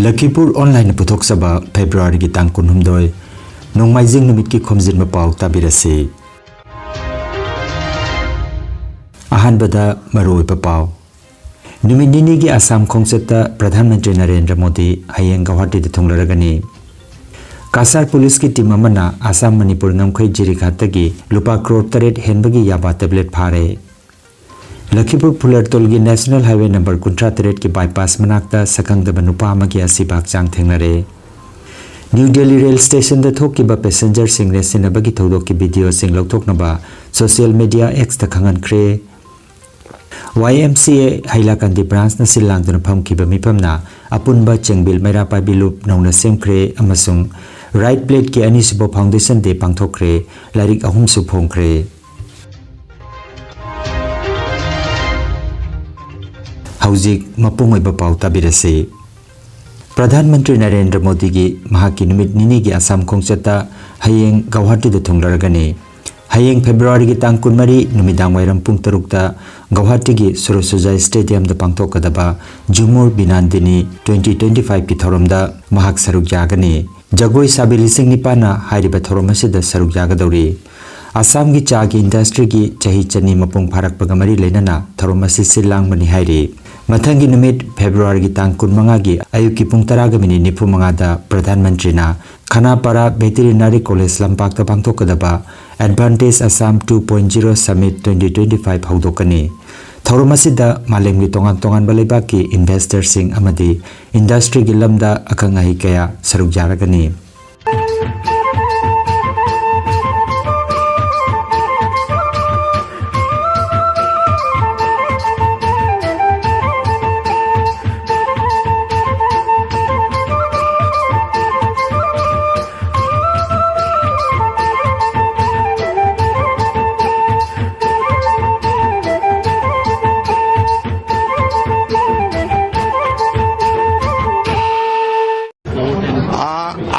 Lakhipur online puthok saba February ki tang kunhumdoi nongmaijing numit ki Khomjinba Pao tabirasi ahan bada maroi Pao numit nini ki Assam khongchata Pradhan Mantri Narendra Modi hayeng Guwahati de thonglaragani Kasar police ki team amana Assam Manipur ngamkhai jirikhatagi lupa crore 8 henbagi yaba tablet phare Lakhipur Pulartolgi National Highway number 38 ki bypass manakta sakangdaba nupa amagi asibak chang thengnare New Delhi rail station da thokiba passenger singre sinabagi thodok ki video sing lokthoknaba social media X ta khangan kre YMCA Hailakandi branch na silangduna phamkiba mipamna apunba chengbil maira pa bilup nongna semkre amasung right plate ki anisibo foundation de pangthokre larik ahum su phongkre Hauzik mapungoi Pao tabirase Pradhan Mantri Narendra Modi gi mahaki numit nini gi Assam khongchata hayeng Guwahati da thonglaragani hayeng February gi tang 13 numidang wairam pung 3 ta Guwahati gi Surosujai Stadium da pangthokadaba Jumur Binandini 2025 ki thoromda mahak saruk jagani jagoi sabili sing nipana hairiba thorom asida saruk jagadori Assam gi cha gi industry gi chahi chani mapung pharak pagamari leinana thorom asi silang mani hairi Mathangi numit February gi tang 15 gi ayuki pung 10 ga minit 95 da Pradhan Mantri na Khanapara Veterinary College Lampak ta pangthokadaba Advantage Assam 2.0 Summit 2025 haudokani Thaurumasida malemgi tongan tongan balaiba ki investor sing amadi industry gi lamda akangai kaya saruk jaragani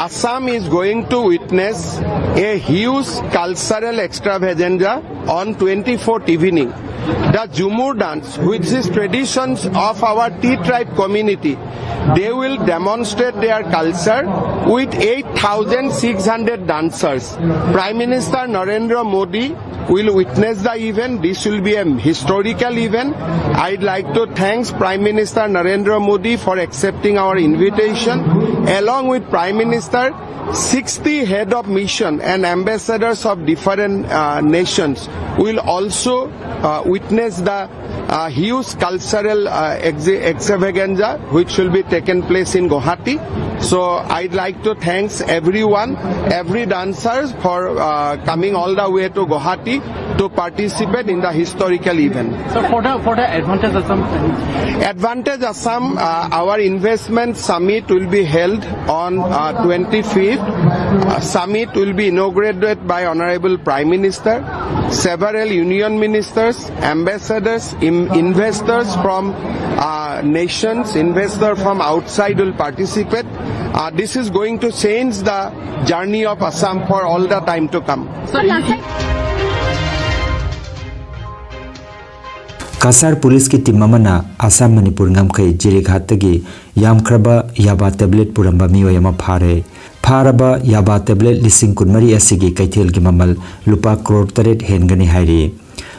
Assam is going to witness a huge cultural extravaganza on 24th evening. The Jumur dance, which is traditions of our Tea tribe community, they will demonstrate their culture with 8,600 dancers. Prime Minister Narendra Modi will witness the event. This will be a historical event. I'd like to thank Prime Minister Narendra Modi for accepting our invitation. Along with Prime Minister, 60 head of mission and ambassadors of different nations will also witness the huge cultural extravaganza which will be taken place in Guwahati. So I'd like to thank everyone, every dancers for coming all the way to Guwahati to participate in the historical event. So for the Advantage Assam? Advantage Assam, our investment summit will be held on 25th. Summit will be inaugurated by Honorable Prime Minister. Several union ministers, ambassadors, investors from nations, investors from outside will participate. This is going to change the journey of Assam for all the time to come. Kasar police ki team amana Assam Manipur ngamkhai jirikhatagi yamkhraba yaba tablet puramba mioi ama phare pharaba yaba tablet lising kunmari asigi kaithel gi mamal lupa crore 8 hengani hairi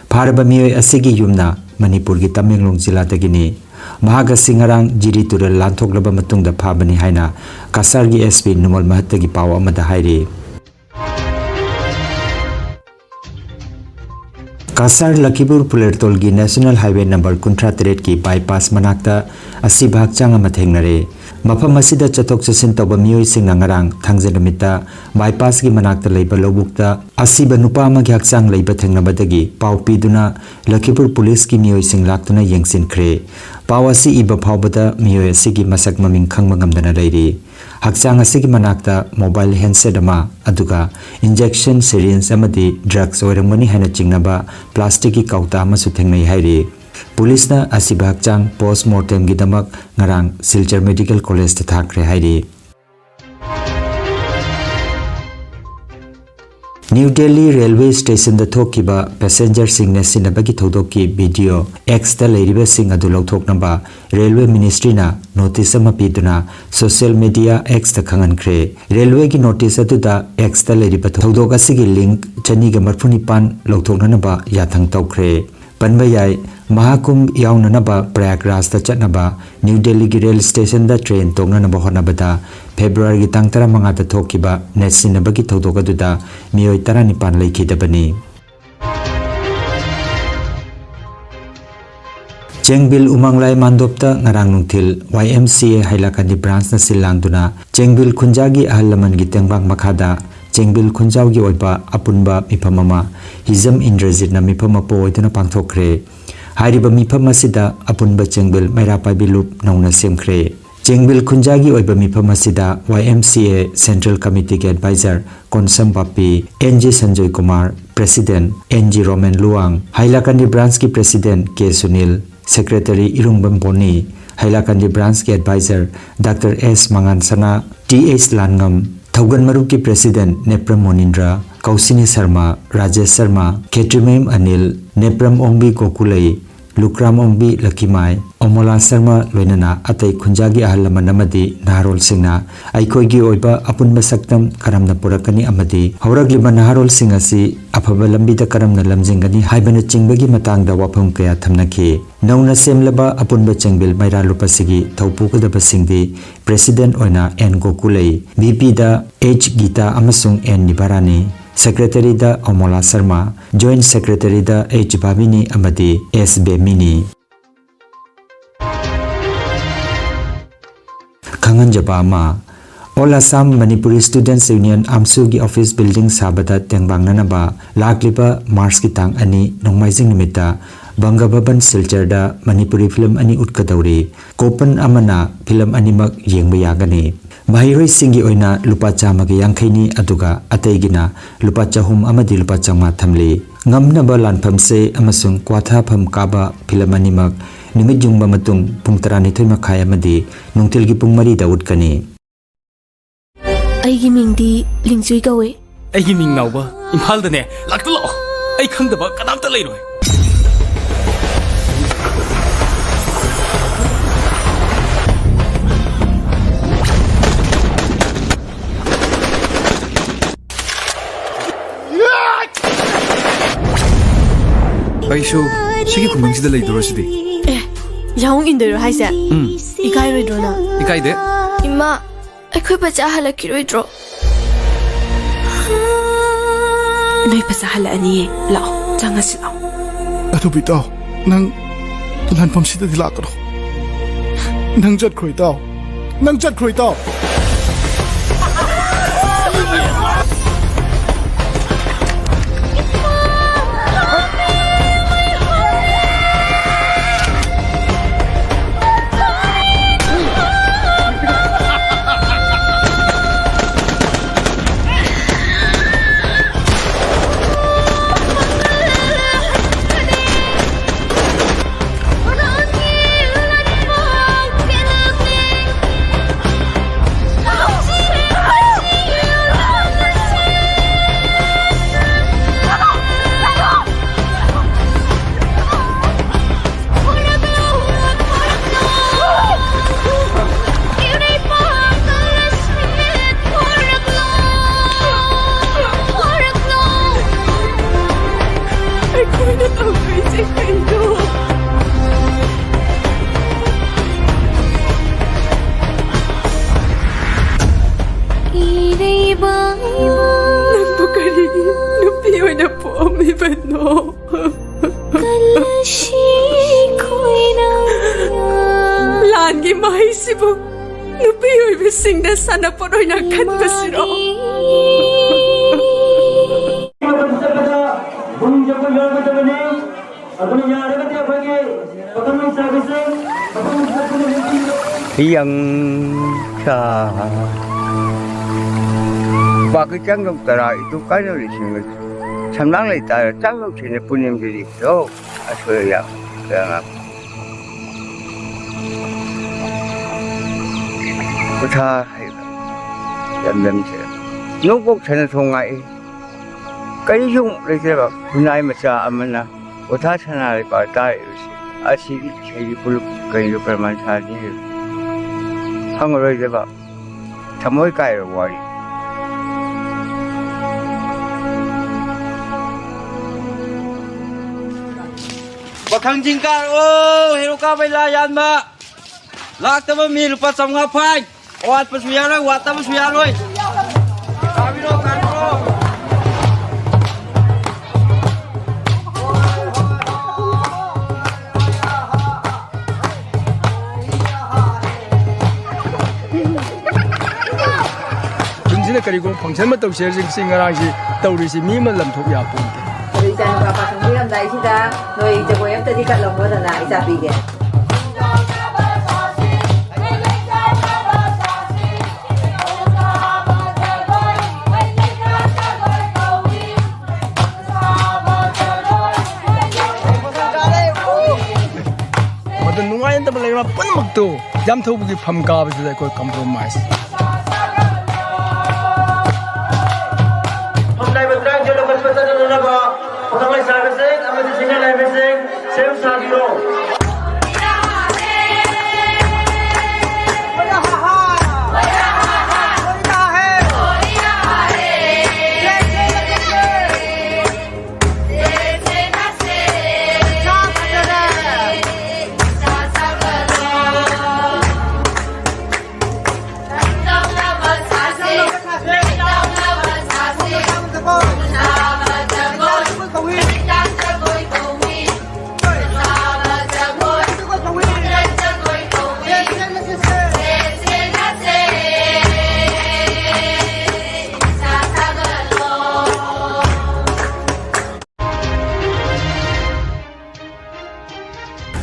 pharaba mioi asigi yumna Manipur gi Tamenglong jila dagini mahaga singarang jiri tural lanthoklaba matungda phabani haina Kasar gi SP Numal Mahattagi Pao amada hairi Kasar Lakhipur Pulartolgi National Highway number 38 ki bypass manakta asibak chang ama thengnare mafam asida chatok chasin toba mioi singna ngarang thangjanamita bypass gi manakta leiba lobukta asiba nupa ama gi hakchang leiba thengnabadagi pau piduna Lakhipur police ki mioi sing laktuna yengsin khre pau asi iba phawbada mioi asigi masak maming khangma ngamdana leiri hakchang asigi manakta mobile handset ama aduga injection syringe amadi drugs oiramani hana chingnaba plastic ki kauta ama su thengnai hairi police na asiba hakchang post mortem gi damak ngarang Silchar Medical College ta thakre hairi New Delhi Railway Station da thokiba passenger sing na sinabagi thodoki video X da leiriba sing adu lauthoknaba Railway Ministry na notice ama piduna social media X da khangan khre Railway ki notice adu da X da leiriba thodok asigi link chani ga marphuni pan lauthoknanaba yathang tawkhre panba yai Mahakumbh yaunanaba Prayagraj da chatnaba New Delhi ki rail station da train tongnanaba honabada February ki tang 15 da thokiba net sinabagi thodok adu da miyoi 19 laikhidabani Chengbil Umanglai Mandopta ngarang nungthil YMCA Hailakandi branch na silangduna Chengbil Khunjagi ahalaman gi tengbang makhada Chengbil Khunjau gi oiba apunba miphamama Hizam Indrajit na mifhama po oiduna pangthokre Hariba mifhama sida apunba Chengbil Mairapai bilup nauna semkhre Chengbil Khunjagi oiba mifhama sida YMCA Central Committee ke advisor Konsam Papi NG Sanjoy Kumar President NG Roman Luang Hailakandi branch ki President K Sunil Secretary Irungbam Boni Hailakandi branch ke advisor Dr. S Mangan Sana TH Langam Thaugan Marup ki President Nepram Monindra Kausini Sharma Rajesh Sharma Ketrimem Anil Nepram Ongbi Gokulai Lukram Ongbi Lakimai Omola Sharma Loinana Atai Khunjagi ahalaman amadi Naharol Singna Aikoigi oiba apunba saktam karamna purakani amadi Hauragliba Naharol Singh asi afaba lambida karamna lamjingani haibana chingbagi matangda wafam kaya thamnaki Nauna semlaba apunba Chengbil Maira Lupasigi Thaupugadaba Singdi President oina N Gokulai VP da H Gita amasung N Nibarani Secretary da Omola Sharma Joint Secretary da H Babini amadi S Bemini Khanganjaba ama All Assam Manipuri Students Union Amsugi Office Building Sabada Tengbangnanaba Lakliba Mars ki tang ani nongmaijing nimita Bangabhaban Silchar da Manipuri film ani utkadauri Kopan amana film animak yengba yagani Mahiroi singi oina lupa chama ki yangkhaini aduga ataigina lupa chahum amadi lupa changma thamli ngamnaba lanpham se amasung kwatha pham kaba film animak nimit jungba matung pung 12 makhai amadi nungtil gi pung 3 da utkani Aigi mingdi lingchui kawe Aigi ming nauba imphal dane lakta lo ai khangdaba kadamta leiroi Aisho, sige kumangsi dalay duro sidi. Yaung indero haise. Ikai roi drona. Ikai de. Ima, akhoi pacha halaki roi dro. Noi pacha hala ani lao, changa si lao. Atu bitaw, nang lanpam sida dilakaro. Nang jat khoi taw. Nang jat khoi taw. Langi mahisibu nupi oi singda sana poroy na kanbasiro yang sa bakit ang tara itu kaya rin siya samlang lay tayo tawag siya na punyam dito aswaya kaya nga kuta yan siya nung kong siya na tungay Kari yung leiteba kunai macha amana otha thana le pa ta asi chei pulu kai lo perman tha ni hang roi deba thamoi kai ro wari Bakhang jingkar hero ka bai la yan ma lak ta mi lupa samnga phai wat pasuya roi wat ta pasuya roi kabiro kabiro jingsi kari ko function ma tau share jing ngarang si tau ri si mi ma lam thok ya pun Rồi cha nó pa thong ram dai si da noi je ko em ta di kat long mo da na isa pi ge madan nungai ta balai ma pan mak tu jam thau bu ki pham ka ba se ko compromise Hôm nay mình đang chơi được một phần thân là có thằng này sai với sinh, anh mình chính là với sinh, xem sao đi rồi.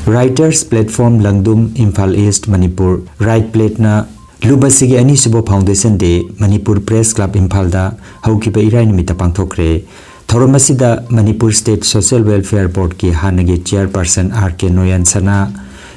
Writers Platform Langdum Imphal East Manipur Right Plate na Lubasigi Ani Subo Foundation Day Manipur Press Club Imphal da haukiba irai nimita pangthokre Thoromasida Manipur State Social Welfare Board ki hanagi chairperson RK Noyan Sana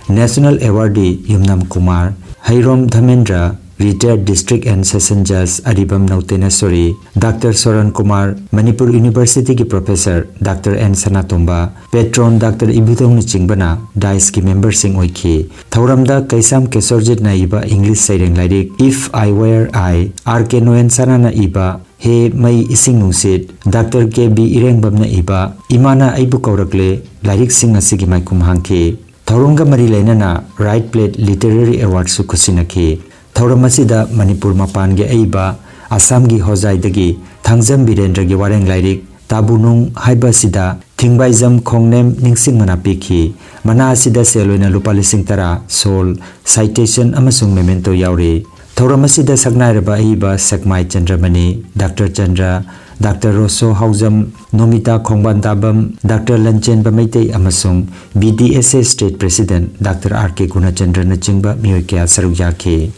National Awardee Yumnam Kumar Hairom Dhamendra Retired District and Session Judge Aribam Nautenasori, Dr. Soran Kumar, Manipur University ki Professor Dr. N. Sanatomba, Patron Dr. Ibutong Chingbana, DICE ki member sing oiki. Thauramda Kaisam Kesorjit na iba English Saireng Lairik, If I Were I, RK Noyan Sana na iba, He May Ising Nungsit, Dr. KB Ireng Bam na iba, Imana Aibu Kaurakle, Lairik Sing Asigi Mai Kumhangki. Thaurunga Marilena na Right Plate Literary Award su kusinaki. Thauramasida Manipur Mapange Aiba Assam gi Hojaidagi Thangjam Birendra gi Wareng Lairik Tabunung Haiba Sida Thingbaizam Khongnem Ningsing Manapiki Mana Sida Seloina Lupalising Tara Sol Citation Amasung Memento Yauri Thauramasida Sagnairaba Aiba Sakmai Chandramani Dr. Chandra Dr. Rosso Haujam Nomita Khongbantabam Dr. Lanchen Bamaitei Amasung BDSA State President Dr. RK Gunachandra Nachingba Miyokya Saruyaki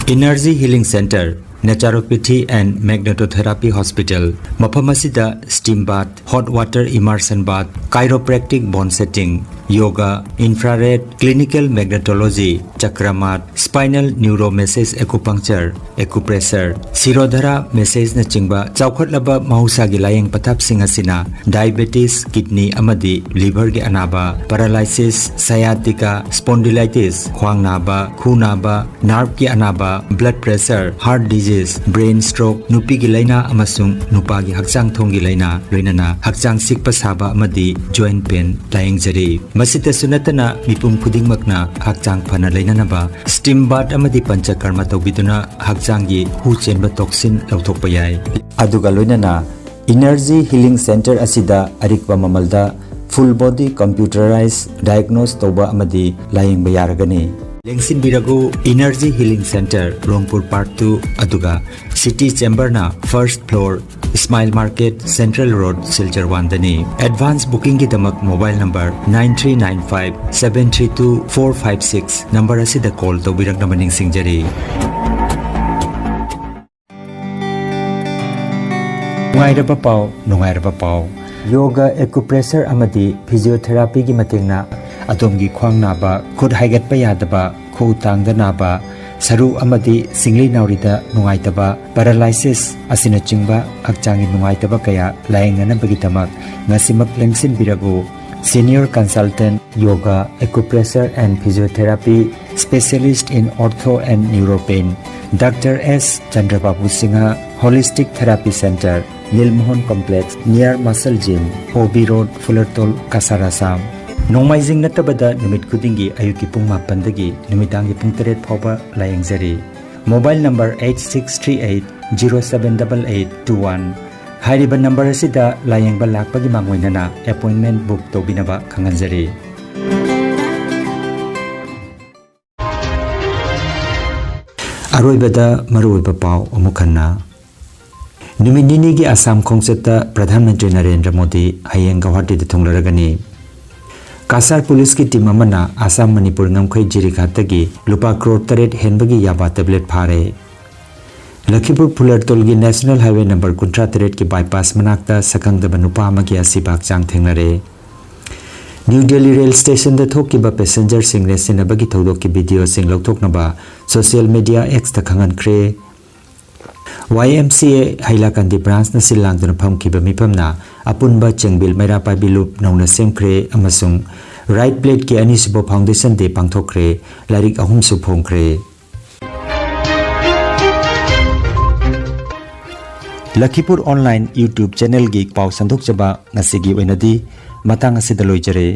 Energy Healing Center, Naturopathy and Magnetotherapy Hospital, Mapamasida Steam Bath, Hot Water Immersion Bath, Chiropractic Bone Setting, Yoga, Infrared, Clinical Magnetology, Chakramat, Spinal Neuromassage Acupuncture, Acupressure, Sirodhara Massage na chingba, Chaukatlaba Mahusagi Layang Patap Singasina, Diabetes, Kidney Amadi, Liver gi Anaba, Paralysis, Sciatica, Spondylitis, Khwang Naba, Khu Naba, Nerve gi Anaba, Blood Pressure, Heart Disease, Brain Stroke, Nupi gi Laina Amasung, Nupa gi Hakchang Thong gi Laina, Loinana, Hakchang Sikpa Saba Amadi, Joint Pain, Layang Jari. Masita sunatana mipum khudingmakna hakchang phana leinanaba steam bath amadi panchakarma tawbiduna hakchangi hu chenba toxin lauthokpa yai aduga loinana Energy Healing Center asida arikwa mamalda full body computerized diagnose toba amadi layengba yaragani Lengsin Biragu Energy Healing Center Rongpur Part 2 aduga City Chamber na first floor Smile Market Central Road Silchar Wandani Advance booking ki damak mobile number 9395-732-456 number asida call to birak na maning singjari Nungairaba Pao Yoga Acupressure amadi Physiotherapy ki matingna Adomgi khwang naba khud haigat pa yadaba khu tangda naba saru amadi singli naurida nungaitaba paralysis asina chingba akchangi nungaitaba kaya laengana bagitamak ngasimak lengsin birabu senior consultant yoga acupressure and physiotherapy specialist in ortho and neuropain Dr. S. Chandrababu Singha Holistic Therapy Center Nilmohon Complex near Muscle Gym OB Road Fullertol Kasarasam Nomaizing natabada numit kudingi ayuki pung mapandagi numitangi pung teret phoba layengzari mobile number 8638078821 Hairiba number asida layengba lakpagi mangoinana appointment book tobinaba khanganjari Aroibada maruiba pau omukhanna numit nini gi Assam khongchata Pradhan Mantri Narendra Modi hayeng Guwahati da thonglaragani Kasar police ki team amana Assam Manipur ngamkhai jirikhatagi lupa crore 8 henbagi yaba tablet phare Lakhipur Fullertol gi National Highway number 38 ki bypass manakta sakangdaba nupa amagi asibak chang thengnare New Delhi rail station da thokiba passenger singre sinabagi thodok ki video sing lokthoknaba social media X ta khangan kre YMCA Hailakandi branch na silangduna phamkiba mipamna apunba chengbil maira pabilup nongna semkre amasung right plate ki anisibo foundation de pangthokre larik ahum su phongkre Lakhipuronline YouTube channel gi paw sandok chaba ngasigi oinadi matang asida loijare